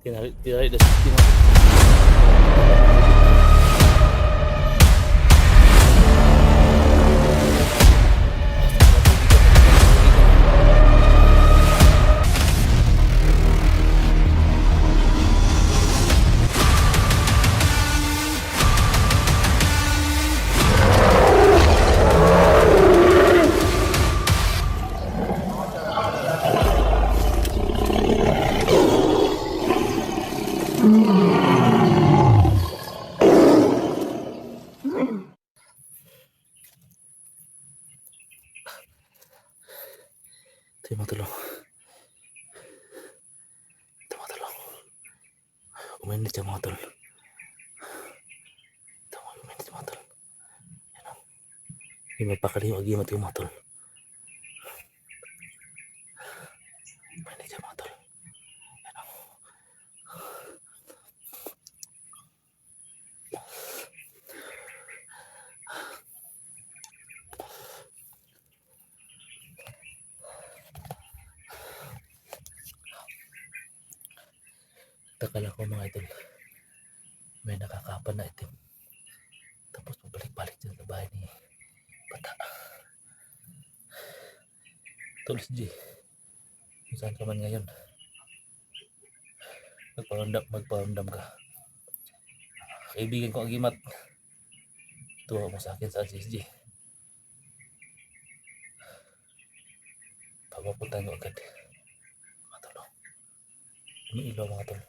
Tinarik na sistema. Ito yung matulong. Ito matulong. Uminit yung mga tol. Ito uminit yung mga tol. Yan o. Hindi magpakaliw agimat yung mga tol. Uminit yung mga tol. Yan o. Takala ko mga idol, may nakakapan na itim. Tapos pabalik-balik dyan sa bahay ni Bata. Tulis G, kung saan ka man ngayon, magparamdam ka. Kaibigan ko agimat, tuwa mo sa akin sa SSG. Papapuntahan ko agad. Mga tol, umiilaw mga tol.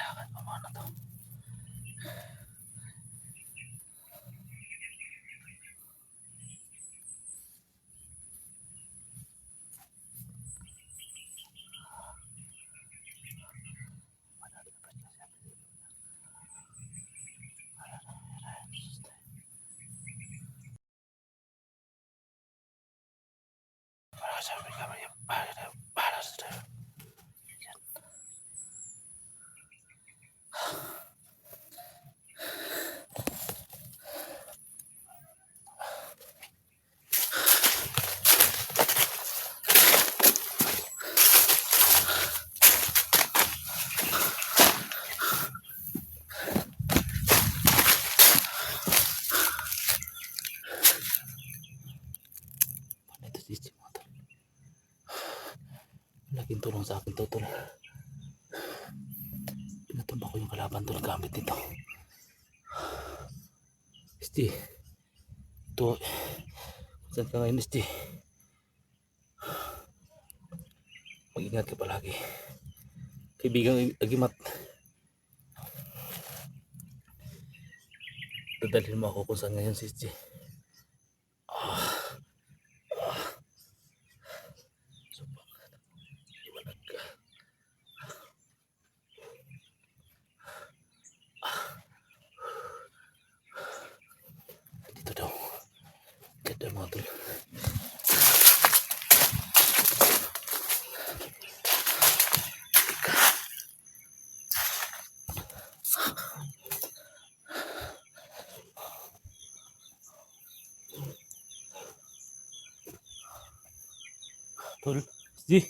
Kailangan mo muna to. Laking tulong sa akin to tol. Pinatumba ko yung kalaban tol gamit nito. SG, ito, saan ka ngayon SG? Mag-ingat ka palagi. Kaibigang agimat, dadalhin mo ako kung saan ngayon si SG. Dito daw. Ganda mga tol. Tol, SG.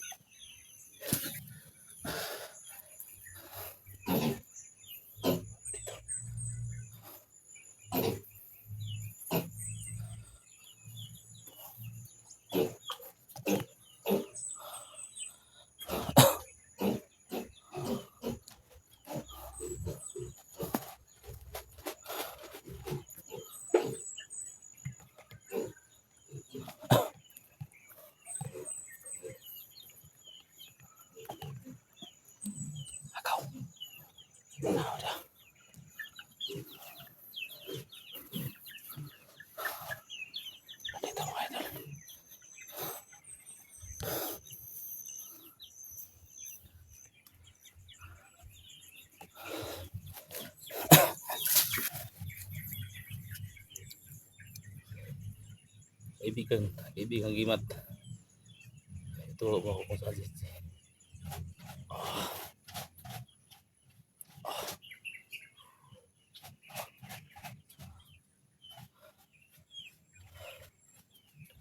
Udah. Nandito mga idol. Kaibigan Gimat. Ito ako kung saan siya.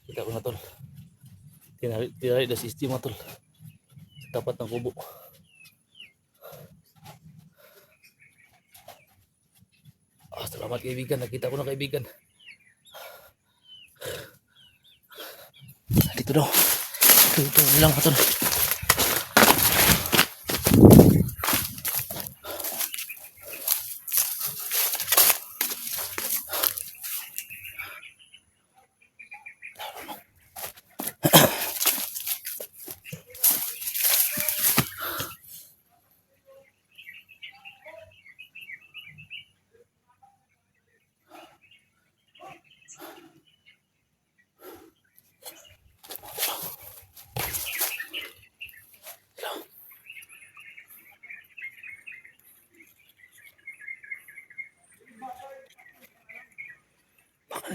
Kita ko na tol. Tinari na sistema tol. Sa tapat ng kubo. Salamat kaibigan. Nakita ko na kaibigan. Dito daw. Dito lang tol.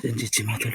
Yan si Chimatol.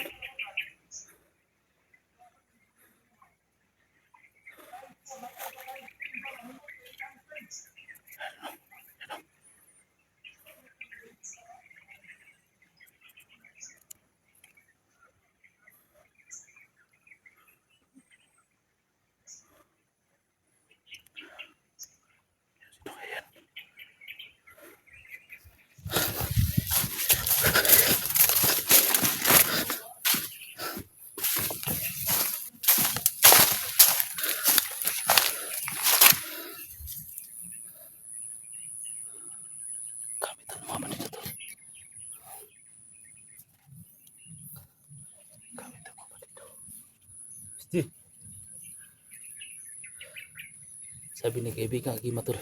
Sabi ni kaibigan Gimatol,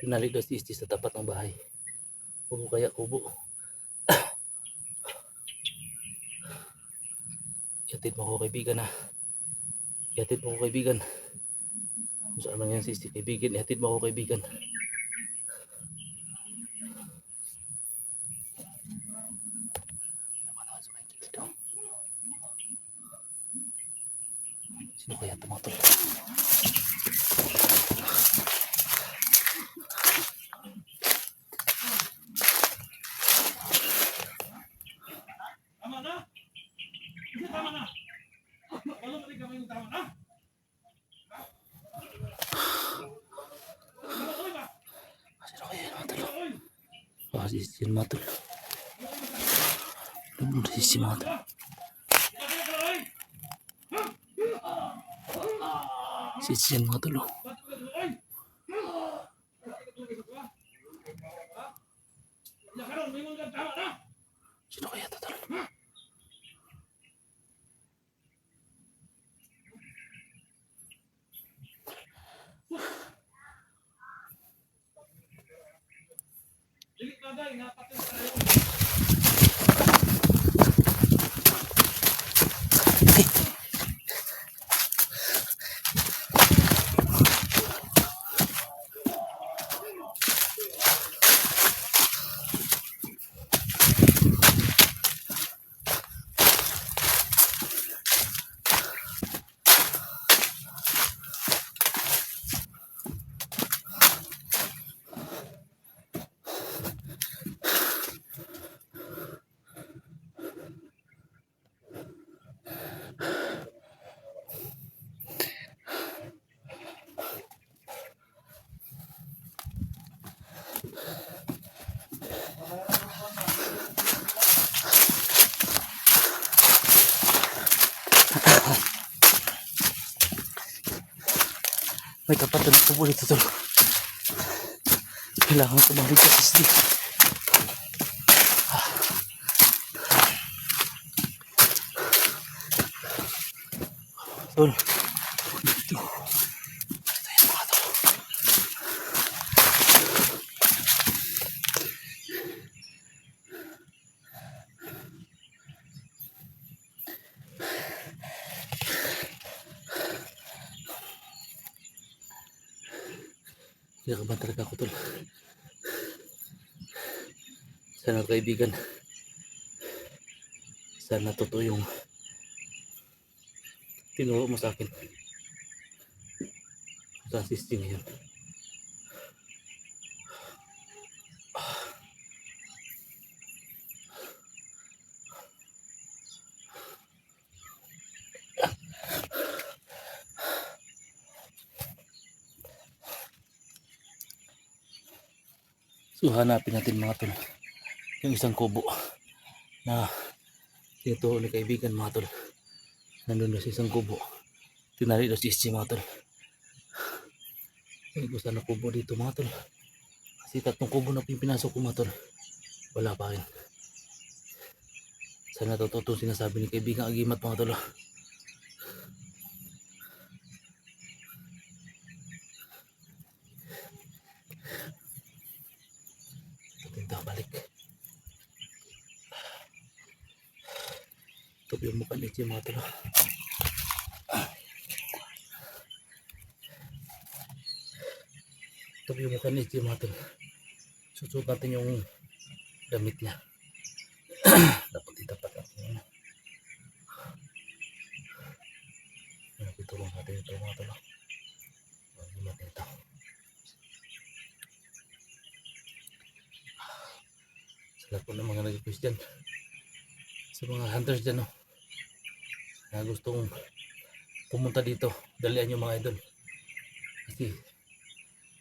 tinali daw si Isti sa tapat ng bahay. Kubo kaya kubo. Yatid mo ko kaibigan ha. Yatid mo ko kaibigan. Kung saan man yan si Isti kaibigan, yatid mo ko kaibigan. Sino kaya tumatol? Si Matul. Belum si Matul. Si Matul. Sino kaya tatal? May tapat na kubo dito tol. Kailangan ko mag-reach sa SD. Tol. Dito. Ito yan mga tol. Kinakabahan talaga ako tol. Sana kaibigan, sana totoo yung tinuro mo sa akin sa assisting ngayon. So hanapin natin mga tol yung isang kubo na tinuturo ni kaibigan mga tol. Nandun na sa isang kubo. Tinari na si Ichi mga tol. Ay gusto na kubo dito mga tol. Kasi tatlong kubo na pinasok ko mga tol. Wala pa rin. Sana totoo itong sinasabi ni kaibigan Agimat mga tol. Tinta balik. Ito yung mukha ni Ichi mga tol. Ito yung mukha ni Ichi mga tol. Susuot natin yung damit niya. Dapat itapat natin. Itulong natin ito mga tol. Agimat nito. Sa lahat po ng mga nag-request dyan. Sa mga hunters dyan na gustong pumunta dito, dalian yung mga idol. Kasi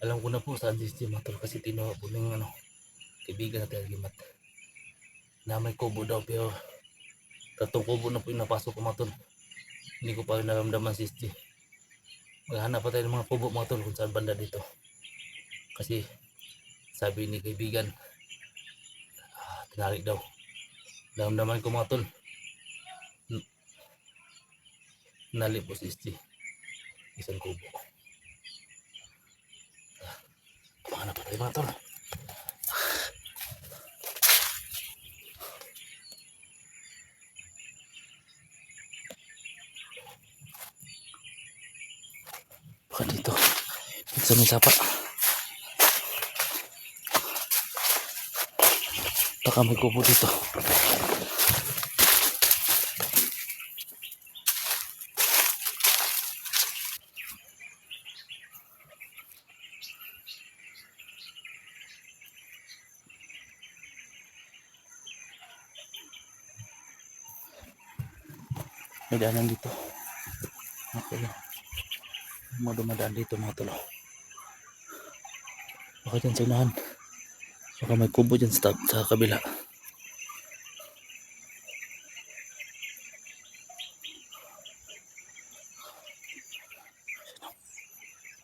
alam ko na po saan si mga tol kasi tinawa po ng kaibigan natin Agimat na may kubo daw pero tatlong kubo na po yung napasok ko mga tol. Hindi ko pa naramdaman si Steve. Maghanap pa tayo ng mga kubo mga tol kung saan banda dito. Kasi sabi ni kaibigan, tinalik daw. Naramdaman ko mga tol. Nali po si Steve. Isang kubo. Maghanap pa tayo mga tol. Baka dito. Dito sa may sapa. Baka may kubo dito. May daanan dito. Okay. May dumadaan dito mga tol. Baka dyan sa unahan. Baka may kubo dyan sa kabila.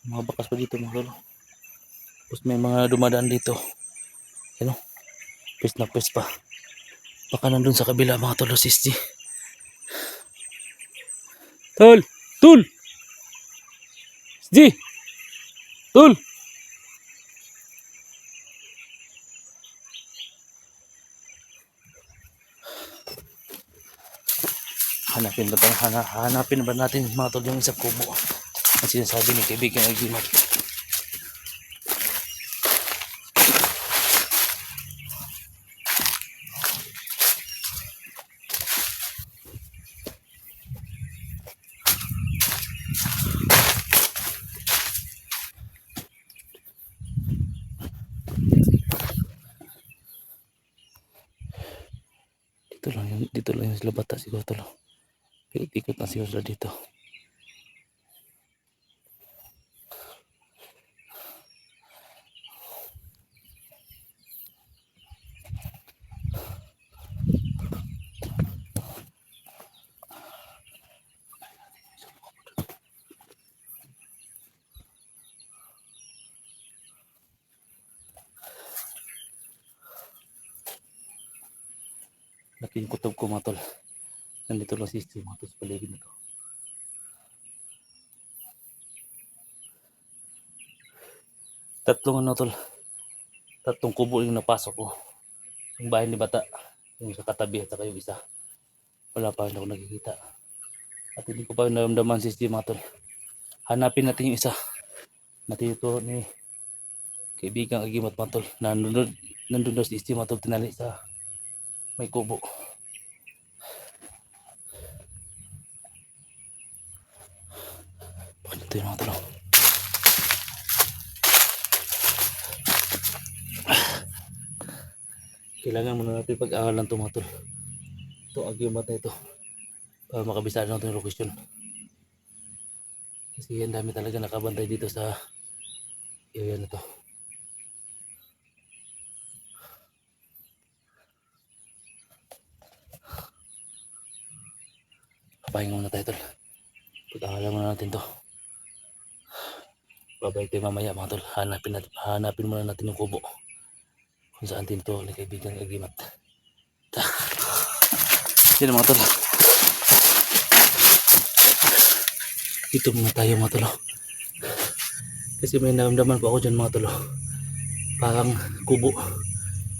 Mga bakas pa dito mga tol. Tapos may mga dumadaan dito. Pes na pes pa. Baka nandun sa kabila mga tol si Steve. Tol! Tol! Steve! Tol! Hanapin ba natin mga tol yung isang kubo ang sinasabi ni kaibigan Agimat. Dito lang yung sila bata siguro tol. Ikot na siguro sila dito. Laking kutob ko mga tol. Nandito lang si Steve mga tol sa paligid nito. Tatlong tol. Tatlong kubo yung napasok ko. Yung bahay ni bata. Yung sa katabi at saka yung isa. Wala pa rin ako nakikita. At hindi ko pa naramdaman si Steve mga tol. Hanapin natin yung isa. Natito ni kaibigang agimat mga tol. Nandun daw si Isti mga tol tinali sa may kubo. Ito yung mga tol. Kailangan muna natin pag-aaralan ito mga tol. Ito agimat na ito. Para makabisaan natin yung location. Kasi ang dami talaga nakabantay dito sa area na to. Pahinga muna tayo tol. Pag-aaralan muna natin to. Babalik tayo mamaya mga tol. Hanapin muna natin yung kubo. Kung saan din ito ni kaibigang agimat. Yan mga tol. Dito muna tayo mga tol. Kasi may naramdaman po ako dyan mga tol. Parang kubo.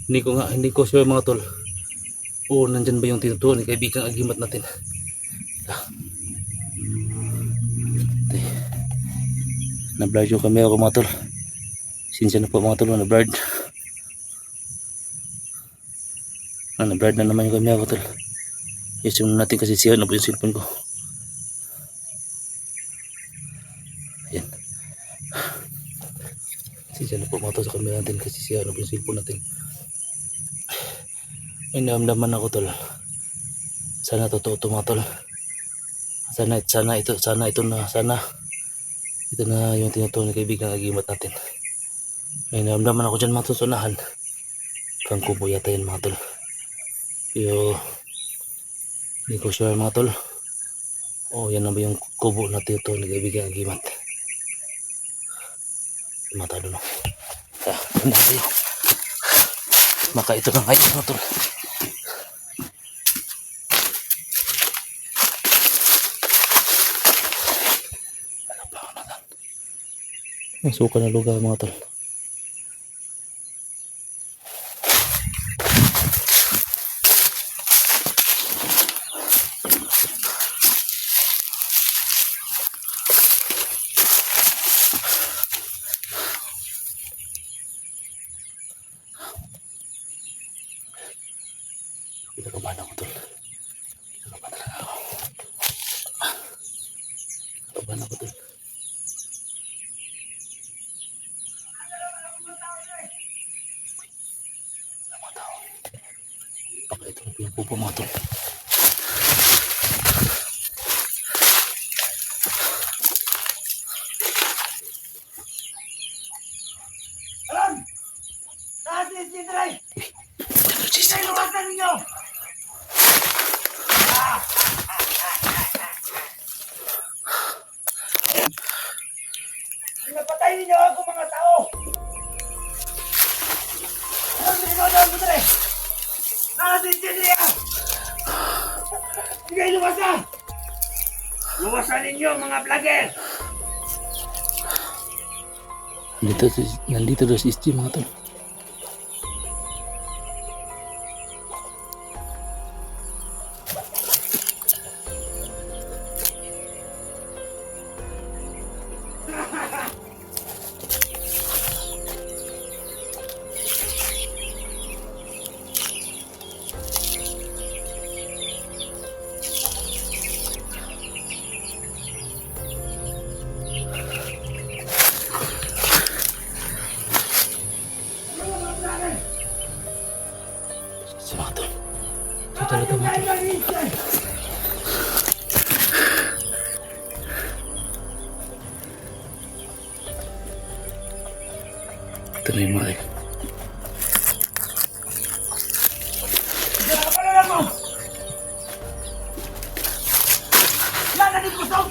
Hindi ko sure mga tol. Oo, nandyan ba yung tinutuan ni kaibigang agimat natin? Na-blurred yung camera ko mga tol. Sinsya na po mga tol, na-blurred. Na-blurred na naman yung camera ko tol. Ayusin muna natin kasi siya na po yung cellphone ko. Ayan. Sinsya na po mga tol sa camera natin kasi siya na po yung cellphone natin. Ay naramdaman ako tol. Sana totoo ito mga tol. Sana ito na yung tinutuon ni kaibigang agimat natin. Ay naramdaman ako dyan mga tol sa unahan. Pang kubo yata yun mga tol. Pero hindi ko sure mga tol. Oh, yan na ba yung kubo na tinutuon ni kaibigang agimat? Matalo no. Ano tayo? Maka ito na ngayon mga tol. Ang suka na lugar mga tol. Kinakabahan ako tol. Kinakabahan talaga ako. Kinakabahan ako tol. Baka ito na pinupupo mga tol. Alam! Naasin si Dre! Iwasan ninyo! Pinapatay ninyo ako mga tao! Alam na ikaw mo Dre! Naasin si Dre! Sige, luwasan! Luwasan ninyo mga vlogger! Nandito daw si Isti mga tol. Si mga tol. Ito talaga mga tol. Ito na yung mga eh. Palalan mo! Lala ni Kusog!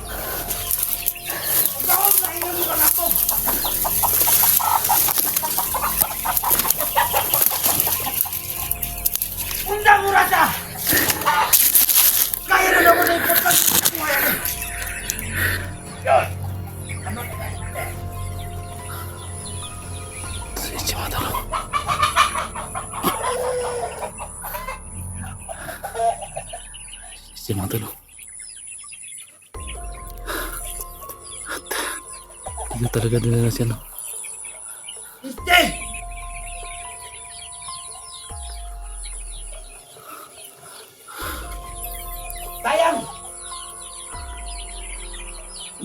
Ikaw na inyo mo ako! Undang mo rasa! Kaya na naman na ipagkas mo yan eh! Yun! Ano na tayo natin? Si mga tol. Si mga tol. Hindi talaga din na siya no. Iste!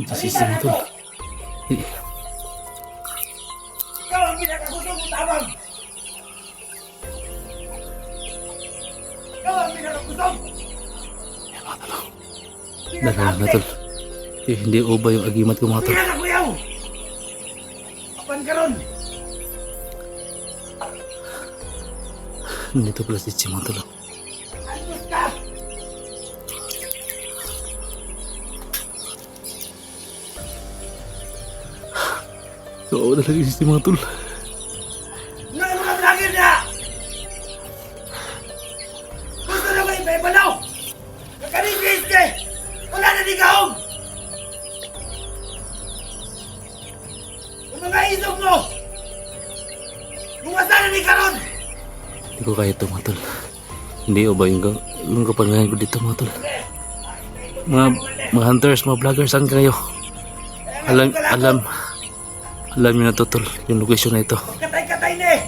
Sisi mo tol. Ikaw ang pinakagusto mong tabang! Ikaw ang pinakagusto! Dala na tol. Hindi uba yung agimat ko mga tol. Pinakakuyaw! Kapan ka ron? Nandito pala si Chima tol. Antos ka! Oo na lagi si mga tol. Nga mga vlogger na! Gusto na ba ipaibalaw? Nakaligis ka! Wala na di kaong! Yung mga isog mo! Lumasa na di karon! Hindi ko kaya ito mga tol. Hindi uba yung kapangalan ko dito mga tol. Mga hunters, mga vloggers, saan kayo? Alam niyo na to tol, yung location na ito. Katay-katay na eh!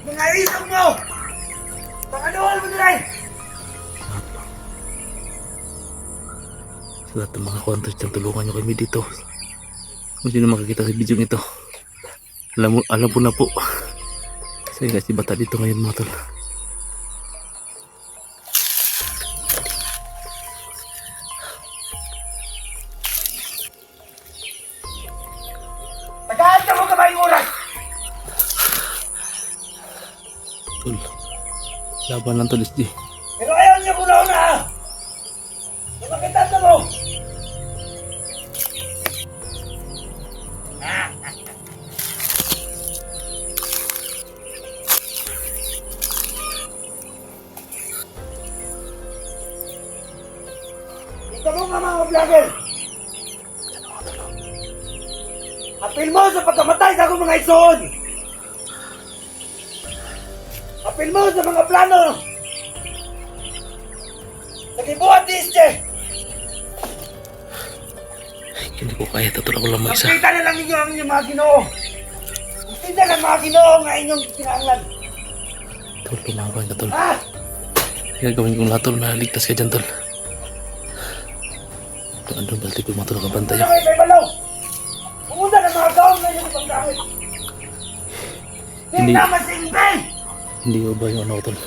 Mga isog mo! Pakaduhal mo na rin! Sa lahat ng mga hunters dyan, tulungan nyo kami dito. Kung sino makikita sa video nito, alam po na po. Kasi kasi bata dito ngayon mga tol. Tagaan ka mo ka ba yung oras? Tol, laban lang tol SD. Pero ayaw niya ko na ha! Yung makita na mo! Ito mo nga mga vlogger! Apil mo sa pagkamatay sa akong mga ison! Apil mo sa mga plano! Nagibuhat ni Este! Hindi ko kaya ito tol, ako lang mag-isa. Nakita na lang ninyo ang inyong mga ginoo! Nakita lang mga ginoo nga inyong pinaangan! Tol, tumangkang ka tol. Ha? Gagawin kong lahat tol, maligtas ka dyan tol. Andun balik ko mga tol, kabantay Ano yun. kayo may balaw? Pumunta ng mga gaong na inyong pagdamit! Hindi Hindi. naman si Ingay! Hindi uba yung ano tol.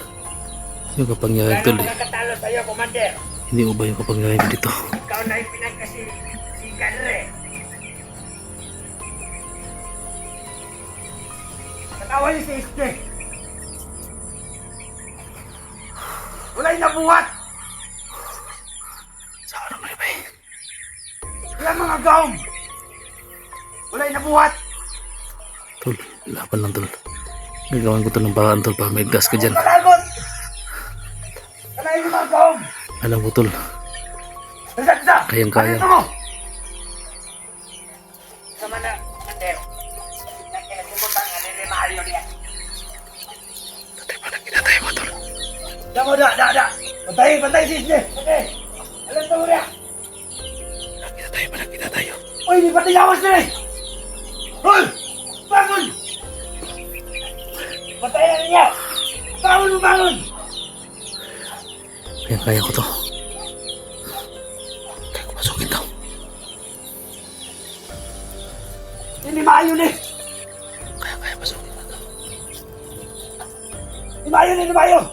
Yung kapangyarihan tol eh. Nakatalo sa'yo, Commander! Hindi uba yung kapangyarihan ko dito. Ikaw na yung pinagkasigan rin! Natawa niyo si Este! Wala'y nabuhat! Sa araw na iba eh. Ilang mga gaong! Wala'y nabuhat! Tol, laban lang tol. Gagawin ko tol ng paraan tol para maigtas ka dyan. Kalabot! Kanayin yung mga gaong! Alam ko tol, Nasaksa! Kayang-kaya. Ano mo? Sama na, Commander. Nagkinasimutan nga nila Mario niya. tatay pa nagkinatay mo tol. Damo, da! Pantay, sisne! Pantay! Alam mo niya! Nagkinatay. Uy, di pa tingawas na eh! Hoy! Bangon! Pantay na niya! Bangon! Kaya ko to. Kaya ko pasukin to. Hindi maayon eh! Kaya pasukin na to. Hindi maayon!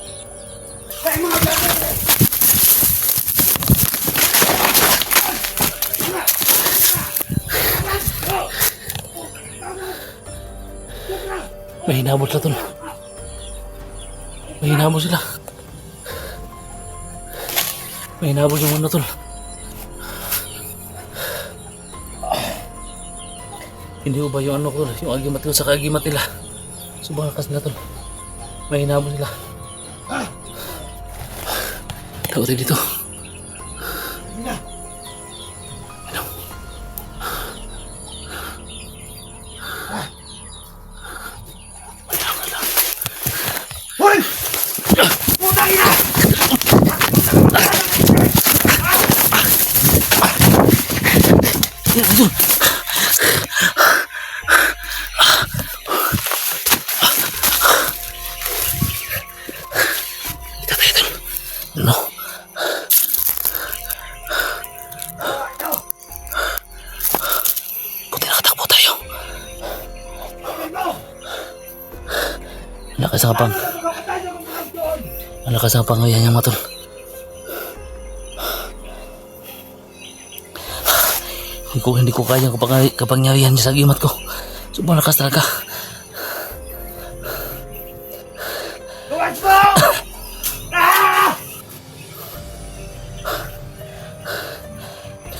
Kaya mga brother eh! May hinabot sila tol. May hinabot sila. May hinabot yung ano tol. Hindi ko ba yung ano ko, yung agimat ko sa kagimat nila. Sobrang lakas nila tol. May hinabot sila. Takot tayo dito. Ano? Hoy! Putang ina! Ito tayo tol. Ano? Lakas ang pang. Malakas ang pangayan niya mga tol. Hindi ko kaya kapangyarihan niya sa agimat ko. Sobrang lakas talaga. Luwas mo! Ah!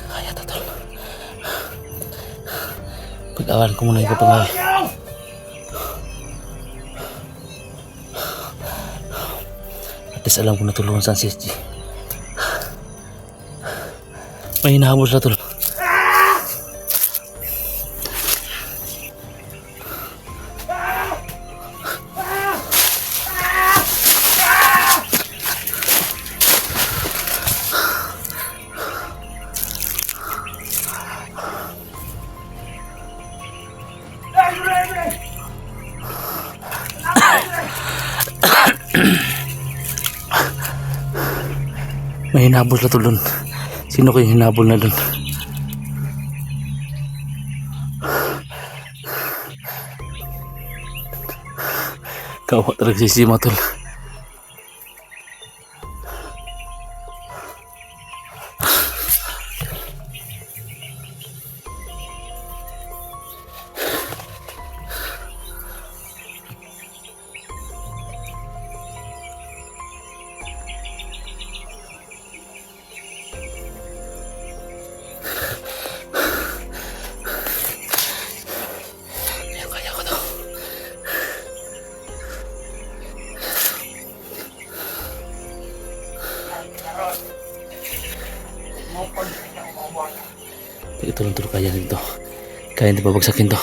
Kaya ta tol. Pag-awalan ko muna yung kapangyarihan. Ayaw! At least alam ko na tulungan sa CSG. May hinahabol sila tol. May hinabol na to dun. Sino ko yung hinabol na dun? Kawa talaga si Sima tol. Kaya ko to. Ito lang tol, kaya nito. Kaya hindi babagsakin to.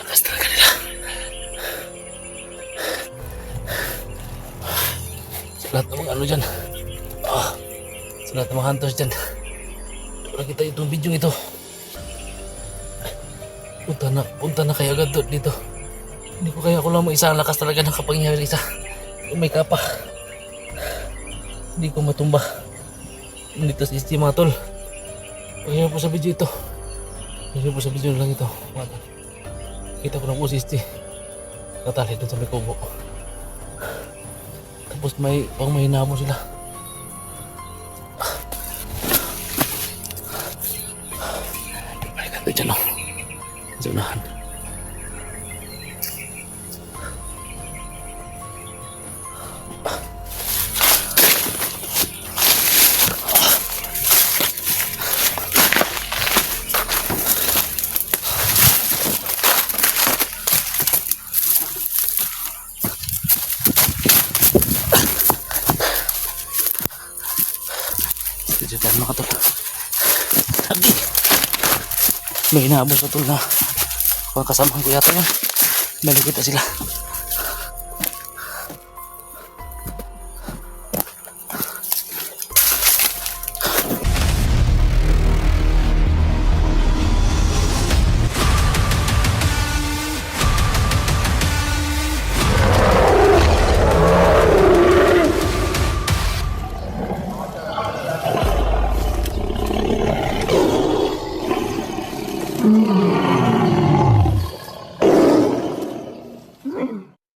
Lakas talaga nila. Sa lahat ng mga ano dyan. Sa lahat ng mga hunters dyan. Wala kita itong video ito. Punta na kayo agad dito. Hindi ko kaya ako lang isa. Lakas talaga ng kapangyarihan isa. Kung may kapa. Hindi ko matumba. Dito sa ST mga tol. Kaya po sa video ito. Kaya po sa video lang ito. Mga tol. Kita ko na po si ST. Katali doon sa may kubo. Tapos may hinamo sila. Balikan doon dyan o. Sa unahan. Diyan mga tol. Sabi. May hinahabol sa tol na kasamahan ko yata yun. May nakita sila.